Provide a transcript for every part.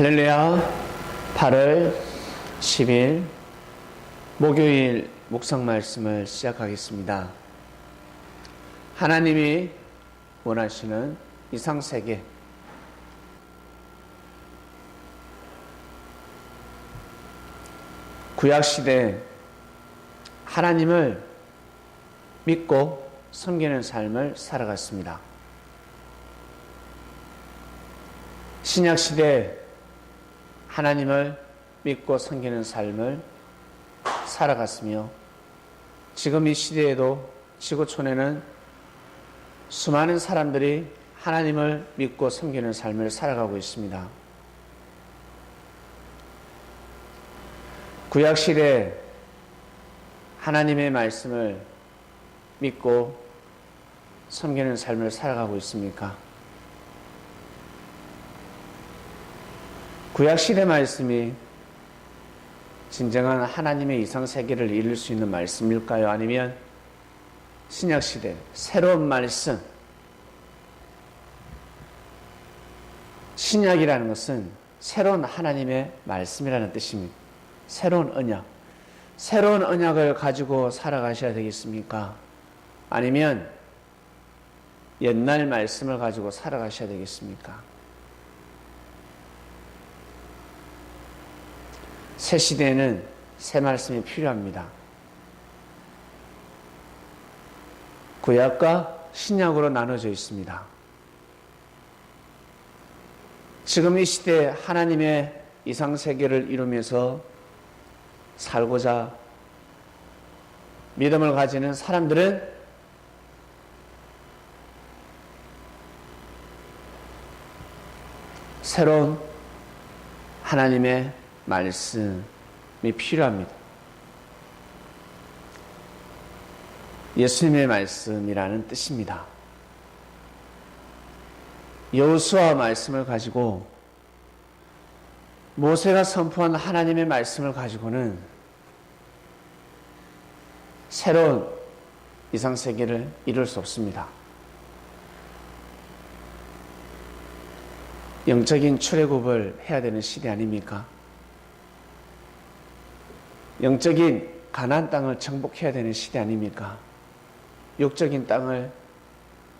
할렐루야. 8월 10일 목요일 묵상 말씀을 시작하겠습니다. 하나님이 원하시는 이상세계, 구약시대 하나님을 믿고 섬기는 삶을 살아갔습니다. 신약시대 하나님을 믿고 섬기는 삶을 살아갔으며, 지금 이 시대에도 지구촌에는 수많은 사람들이 하나님을 믿고 섬기는 삶을 살아가고 있습니다. 구약시대 하나님의 말씀을 믿고 섬기는 삶을 살아가고 있습니까? 구약시대 말씀이 진정한 하나님의 이상세계를 이룰 수 있는 말씀일까요? 아니면 신약시대 새로운 말씀, 신약이라는 것은 새로운 하나님의 말씀이라는 뜻입니다. 새로운 언약, 새로운 언약을 가지고 살아가셔야 되겠습니까? 아니면 옛날 말씀을 가지고 살아가셔야 되겠습니까? 새 시대에는 새 말씀이 필요합니다. 구약과 신약으로 나눠져 있습니다. 지금 이 시대에 하나님의 이상세계를 이루면서 살고자 믿음을 가지는 사람들은 새로운 하나님의 말씀이 필요합니다. 예수님의 말씀이라는 뜻입니다. 여호수아 말씀을 가지고, 모세가 선포한 하나님의 말씀을 가지고는 새로운 이상세계를 이룰 수 없습니다. 영적인 출애굽을 해야 되는 시대 아닙니까? 영적인 가나안 땅을 정복해야 되는 시대 아닙니까? 육적인 땅을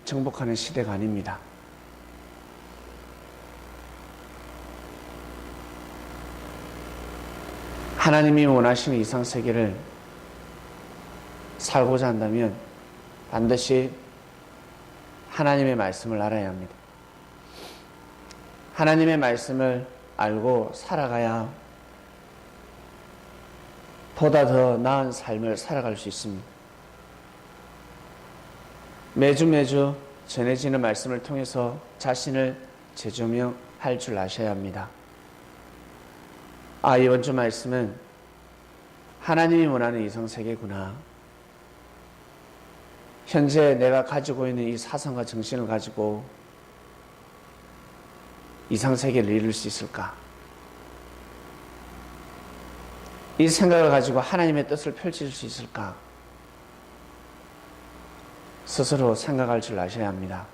정복하는 시대가 아닙니다. 하나님이 원하시는 이상세계를 살고자 한다면 반드시 하나님의 말씀을 알아야 합니다. 하나님의 말씀을 알고 살아가야 보다 더 나은 삶을 살아갈 수 있습니다. 매주 전해지는 말씀을 통해서 자신을 재조명할 줄 아셔야 합니다. 이번 주 말씀은 하나님이 원하는 이상세계구나. 현재 내가 가지고 있는 이 사상과 정신을 가지고 이상세계를 이룰 수 있을까? 이 생각을 가지고 하나님의 뜻을 펼칠 수 있을까? 스스로 생각할 줄 아셔야 합니다.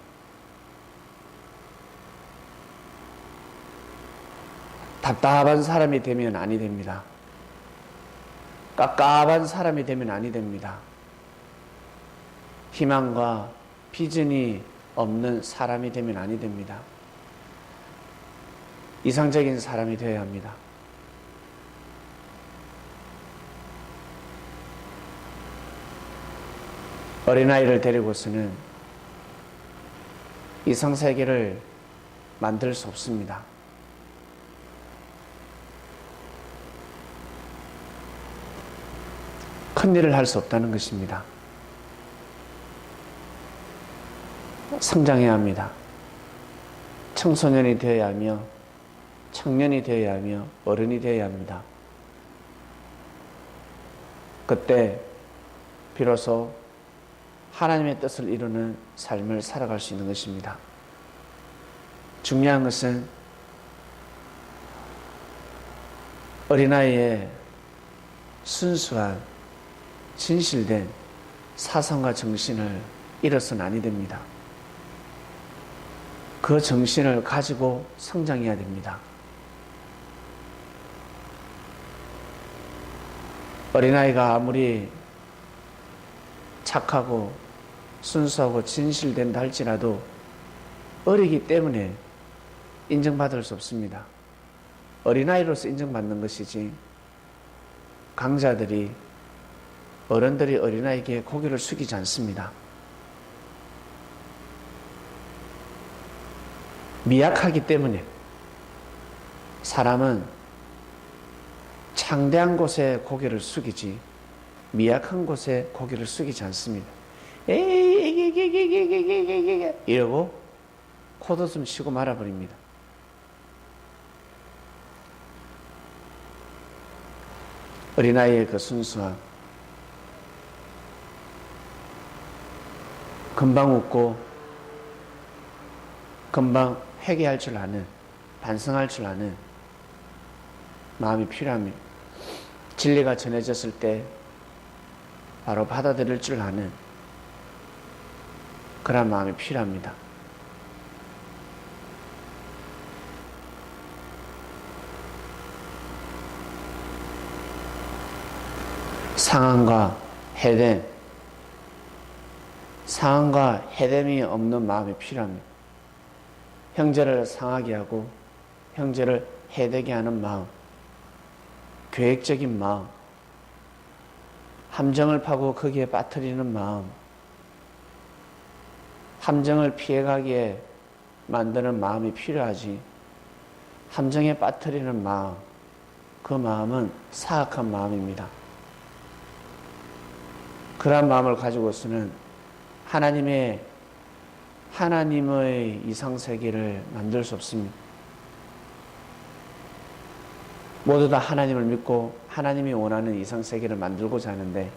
답답한 사람이 되면 아니 됩니다. 깝깝한 사람이 되면 아니 됩니다. 희망과 비전이 없는 사람이 되면 아니 됩니다. 이상적인 사람이 되어야 합니다. 어린아이를 데리고서는 이상세계를 만들 수 없습니다. 큰일을 할 수 없다는 것입니다. 성장해야 합니다. 청소년이 되어야 하며 청년이 되어야 하며 어른이 되어야 합니다. 그때 비로소 하나님의 뜻을 이루는 삶을 살아갈 수 있는 것입니다. 중요한 것은 어린아이의 순수한 진실된 사상과 정신을 잃어서는 아니 됩니다. 그 정신을 가지고 성장해야 됩니다. 어린아이가 아무리 착하고 순수하고 진실된다 할지라도 어리기 때문에 인정받을 수 없습니다. 어린아이로서 인정받는 것이지 강자들이 어른들이 어린아이에게 고개를 숙이지 않습니다. 미약하기 때문에 사람은 창대한 곳에 고개를 숙이지 미약한 곳에 고개를 숙이지 않습니다. 이러고 콧웃음 쉬고 말아버립니다. 어린아이의 그 순수함, 금방 웃고 금방 회개할 줄 아는, 반성할 줄 아는 마음이 필요합니다. 진리가 전해졌을 때 바로 받아들일 줄 아는 그런 마음이 필요합니다. 상한과 해됨이 없는 마음이 필요합니다. 형제를 상하게 하고 형제를 해되게 하는 마음, 계획적인 마음, 함정을 파고 거기에 빠뜨리는 마음, 함정을 피해가게 만드는 마음이 필요하지. 함정에 빠뜨리는 마음, 그 마음은 사악한 마음입니다. 그러한 마음을 가지고서는 하나님의 이상세계를 만들 수 없습니다. 모두 다 하나님을 믿고 하나님이 원하는 이상세계를 만들고자 하는데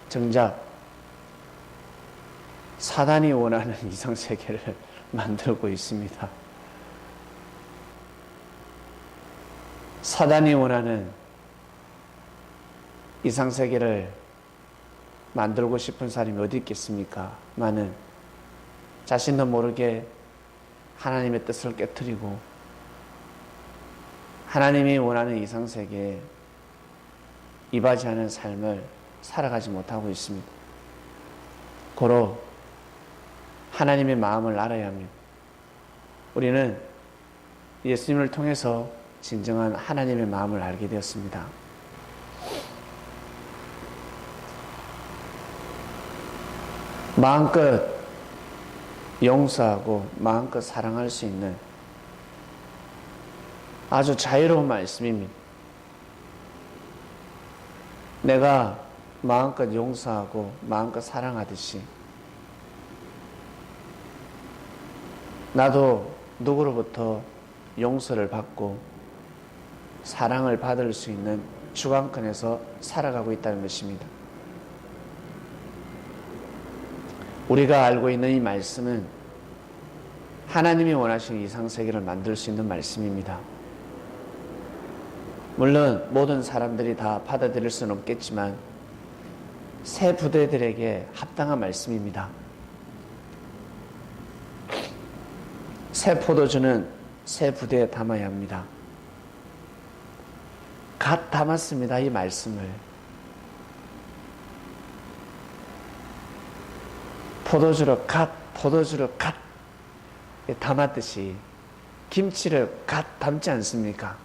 정작 사단이 원하는 이상세계를 만들고 있습니다. 사단이 원하는 이상세계를 만들고 싶은 사람이 어디 있겠습니까? 많은 자신도 모르게 하나님의 뜻을 깨트리고 하나님이 원하는 이상세계에 이바지하는 삶을 살아가지 못하고 있습니다. 고로 하나님의 마음을 알아야 합니다. 우리는 예수님을 통해서 진정한 하나님의 마음을 알게 되었습니다. 마음껏 용서하고 마음껏 사랑할 수 있는 아주 자유로운 말씀입니다. 내가 마음껏 용서하고 마음껏 사랑하듯이 나도 누구로부터 용서를 받고 사랑을 받을 수 있는 주관권에서 살아가고 있다는 것입니다. 우리가 알고 있는 이 말씀은 하나님이 원하시는 이상세계를 만들 수 있는 말씀입니다. 물론 모든 사람들이 다 받아들일 수는 없겠지만 새 부대들에게 합당한 말씀입니다. 새 포도주는 새 부대에 담아야 합니다. 갓 담았습니다. 이 말씀을. 포도주를 갓 담았듯이 김치를 갓 담지 않습니까?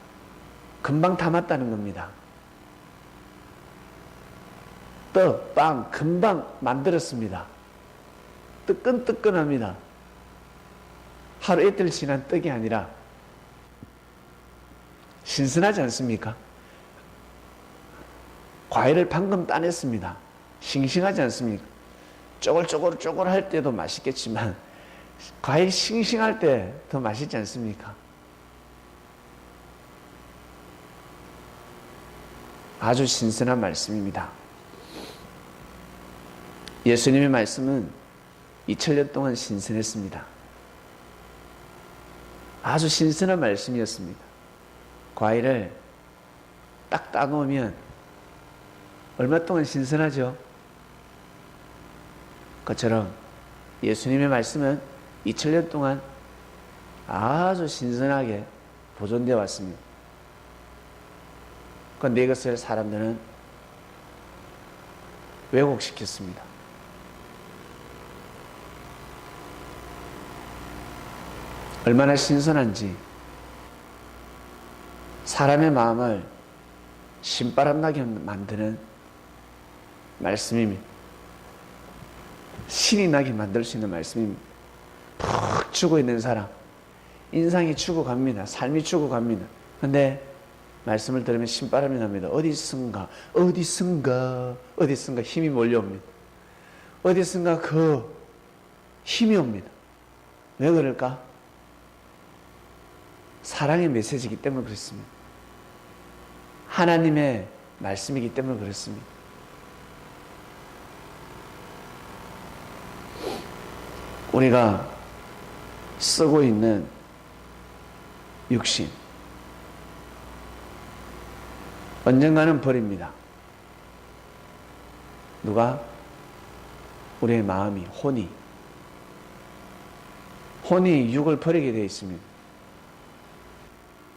금방 담았다는 겁니다. 떡, 빵 금방 만들었습니다. 뜨끈뜨끈합니다. 하루 이틀 지난 떡이 아니라 신선하지 않습니까? 과일을 방금 따냈습니다. 싱싱하지 않습니까? 쪼글쪼글 할 때도 맛있겠지만 과일 싱싱할 때 더 맛있지 않습니까? 아주 신선한 말씀입니다. 예수님의 말씀은 2000년 동안 신선했습니다. 아주 신선한 말씀이었습니다. 과일을 딱 따놓으면 얼마 동안 신선하죠? 그처럼 예수님의 말씀은 2000년 동안 아주 신선하게 보존되어 왔습니다. 그런데 이것을 사람들은 왜곡시켰습니다. 얼마나 신선한지 사람의 마음을 신바람나게 만드는 말씀입니다. 신이 나게 만들 수 있는 말씀입니다. 푹 죽어있는 사람, 인상이 죽어갑니다. 삶이 죽어갑니다. 근데 말씀을 들으면 신바람이 납니다. 어디선가 힘이 몰려옵니다. 어디선가 그 힘이 옵니다. 왜 그럴까? 사랑의 메시지이기 때문에 그렇습니다. 하나님의 말씀이기 때문에 그렇습니다. 우리가 쓰고 있는 육신, 언젠가는 버립니다. 누가? 우리의 마음이, 혼이 육을 버리게 되어 있습니다.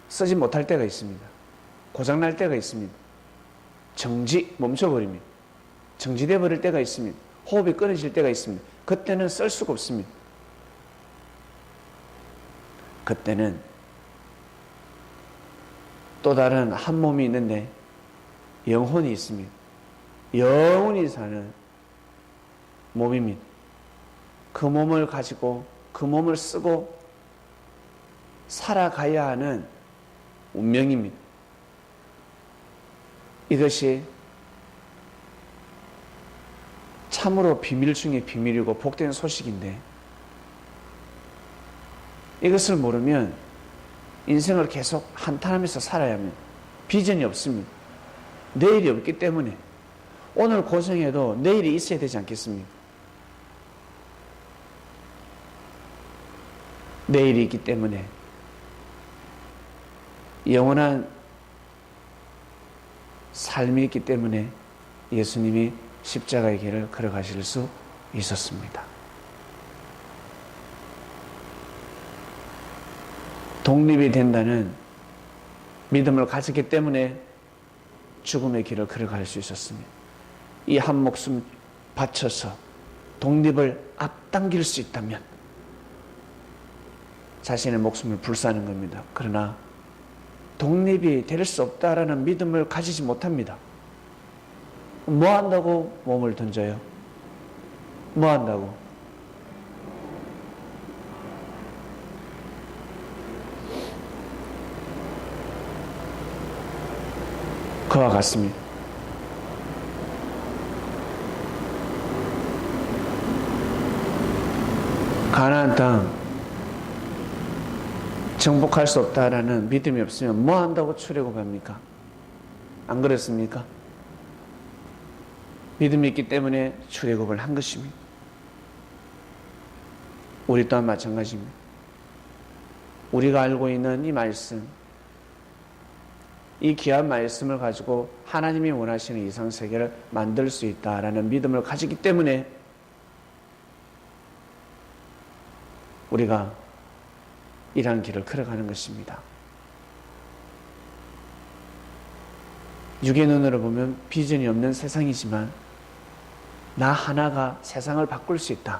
쓰지 못할 때가 있습니다. 고장날 때가 있습니다. 멈춰버립니다. 정지돼 버릴 때가 있습니다. 호흡이 끊어질 때가 있습니다. 그때는 쓸 수가 없습니다. 그때는 또 다른 한 몸이 있는데 영혼이 있습니다. 영혼이 사는 몸입니다. 그 몸을 가지고 그 몸을 쓰고 살아가야 하는 운명입니다. 이것이 참으로 비밀 중에 비밀이고 복된 소식인데 이것을 모르면 인생을 계속 한탄하면서 살아야 합니다. 비전이 없습니다. 내일이 없기 때문에 오늘 고생해도 내일이 있어야 되지 않겠습니까? 내일이 있기 때문에 영원한 삶이 있기 때문에 예수님이 십자가의 길을 걸어가실 수 있었습니다. 독립이 된다는 믿음을 가졌기 때문에 죽음의 길을 걸어갈 수 있었습니다. 이 한 목숨 바쳐서 독립을 앞당길 수 있다면 자신의 목숨을 불사하는 겁니다. 그러나 독립이 될 수 없다라는 믿음을 가지지 못합니다. 뭐 한다고 몸을 던져요? 뭐 한다고? 그와 같습니다. 가나안 땅 정복할 수 없다라는 믿음이 없으면 뭐 한다고 출애굽합니까? 안 그렇습니까? 믿음이 있기 때문에 출애굽을 한 것입니다. 우리 또한 마찬가지입니다. 우리가 알고 있는 이 말씀, 이 귀한 말씀을 가지고 하나님이 원하시는 이상세계를 만들 수 있다라는 믿음을 가지기 때문에 우리가 이러한 길을 걸어가는 것입니다. 육의 눈으로 보면 비전이 없는 세상이지만 나 하나가 세상을 바꿀 수 있다.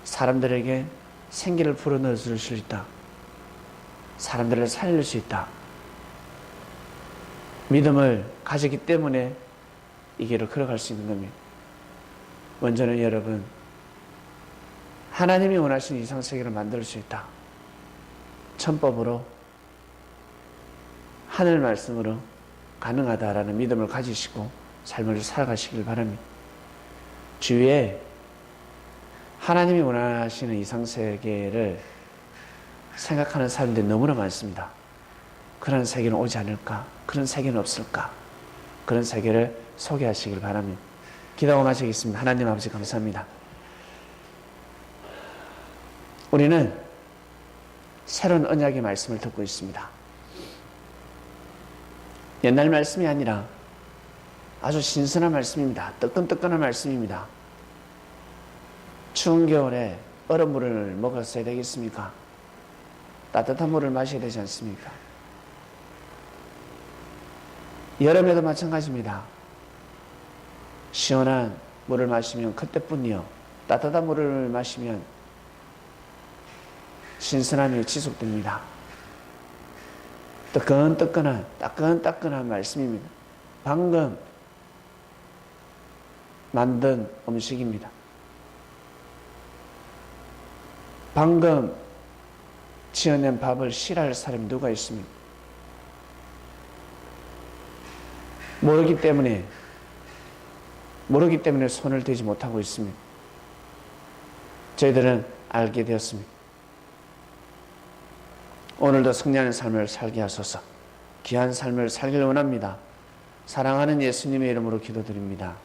사람들에게 생기를 불어넣을 수 있다. 사람들을 살릴 수 있다. 믿음을 가지기 때문에 이 길을 걸어갈 수 있는 겁니다. 먼저는 여러분, 하나님이 원하시는 이상세계를 만들 수 있다. 천법으로, 하늘 말씀으로 가능하다라는 믿음을 가지시고 삶을 살아가시길 바랍니다. 주위에 하나님이 원하시는 이상세계를 생각하는 사람들이 너무나 많습니다. 그런 세계는 오지 않을까? 그런 세계는 없을까? 그런 세계를 소개하시길 바랍니다. 기도하고 마치겠습니다. 하나님 아버지 감사합니다. 우리는 새로운 언약의 말씀을 듣고 있습니다. 옛날 말씀이 아니라 아주 신선한 말씀입니다. 뜨끈뜨끈한 말씀입니다. 추운 겨울에 얼음물을 먹었어야 되겠습니까? 따뜻한 물을 마셔야 되지 않습니까? 여름에도 마찬가지입니다. 시원한 물을 마시면 그때뿐이요. 따뜻한 물을 마시면 신선함이 지속됩니다. 따끈따끈한 말씀입니다. 방금 만든 음식입니다. 방금 지어낸 밥을 싫어할 사람이 누가 있습니까? 모르기 때문에 손을 대지 못하고 있습니다. 저희들은 알게 되었습니다. 오늘도 승리하는 삶을 살게 하소서. 귀한 삶을 살기를 원합니다. 사랑하는 예수님의 이름으로 기도드립니다.